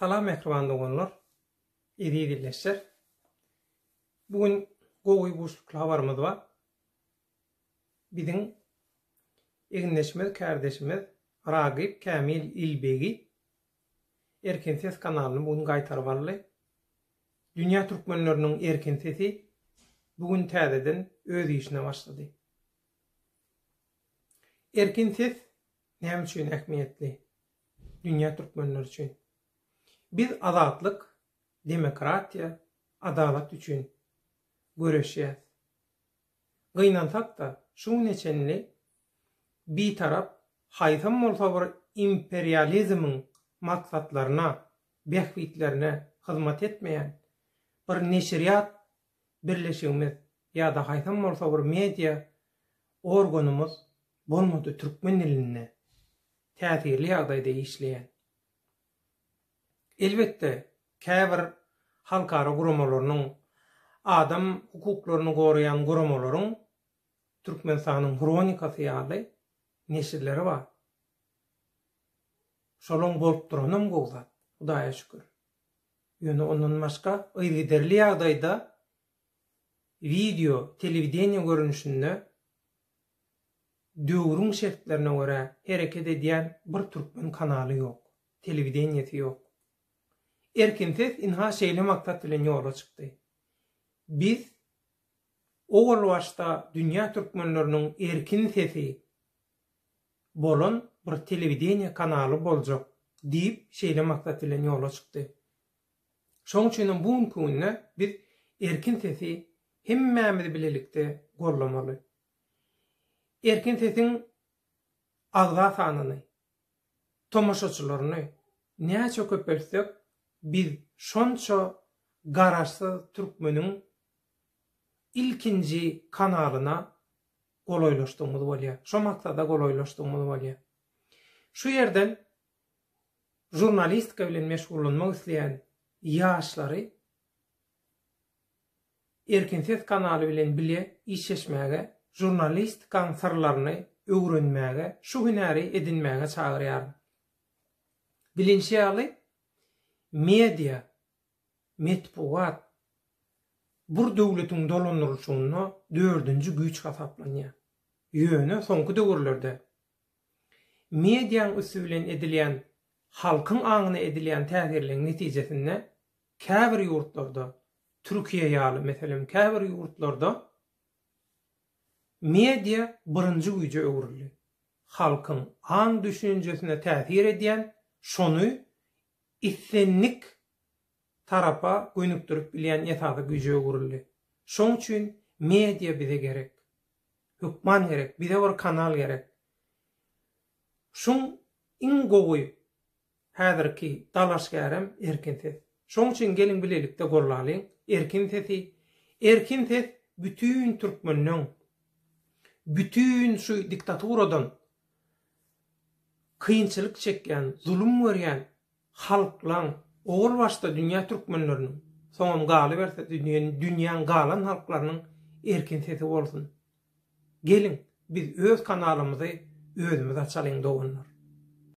Salam mehriban dogonlar. Edi dilleşler. Bugün gowy boşlukla habarymyz bar. Biziň eginleşmez kardeşimiz Ragip Kamil İlbegi Erkin Ses kanalyny bugün gaýtaryp aldy. Dünya türkmenleriniň erkin sesi bugün täzeden öz işine başlady. Erkin ses näme üçin ähmiýetli? Dünya türkmenleri üçin. Biz azatlyk, demokratiýa, adalat üçin göreşýäs. Gynansak da şu neçenli bir tarap haýsam bolsa bir imperializmiň maksatlaryna, behbitlerine hyzmat etmeýän bir neşriýat birleşigimiz ýa-da haýsam bolsa bir media organymyz bolmady türkmen diline täsirli ýagdaýda işleýän. Elbette käbir halkara guramalynyň adam hukuklaryny goraýan guramalaryň Türkmenistanyň kronikasy ýaly neşirleri bar. Şolaň bolup duranam gowzat. Hudaýa şükür. Ýöne ondan başga ýygyderli ýagdaýda video, telewidenýe görünüşinde döwrüň şertlerine görä hereket edýän bir türkmen kanaly ýok. Telewidenýesi ýok. Erkin ses inha şeýle maksat bilen ýola çykdy. Biz o başta dünya türkmenleriniň erkin sesi bolan bir telewidenýe kanaly boljak diýip şeýle maksat bilen ýola çykdy. Şoň üçin bu günde biz erkin sesi hemmämiz bilelikde gollamaly. Erkin sesiň agza sanyny, tomaşaçylaryny näçe köpersek biz şonça garaşsyz türkmeniň ilkinji kanalyna golaýlaşdyrmyz bolýar. Şo maksatda golaýlaşdyrmyz bolýar. Şu ýerden jurnalistika bilen meşgullanmak isleýän ýaşlary erkin ses kanaly bilen bile işleşmäge, jurnalistikaň sırlaryny öwrenmäge, şu hünäri edinmäge çagyrýar. Bilinçli media, metbuat bir döwletiň dolandyryşyna dördüncü güýç hasaplanýar. Ýöne soňky döwürlerde mediaň üsülen edilýän, halkyň aňyna edilýän täsirliň netijesinde käbir ýurtlarda, Türkiýe ýaly meselem käbir ýurtlarda media birinji güýje öwrüldi. Halkyň aň düşünjesine täsir edýän, şonu issenlik tarapa göňükdirip bilýän ýetada güýje öwrüldi. Şoň üçin media bize gerek. Hukman gerek, bize bir kanal gerek. Şoň iň gowy häzirki dalaşgärem erkin ses. Şoň üçin gelin bilelikde gollaly erkin sesi. Erkin ses bütün türkmenliň, bütün şu diktaturadan kıyınçılık çekýän, zulüm görýän halklaň, ol başda dünya türkmenleriniň, soňam galy berse dünýäň galan halklarynyň erkin sesi bolsun. Gelin biz öz kanalymyzy özümiz açalyň dogunlar.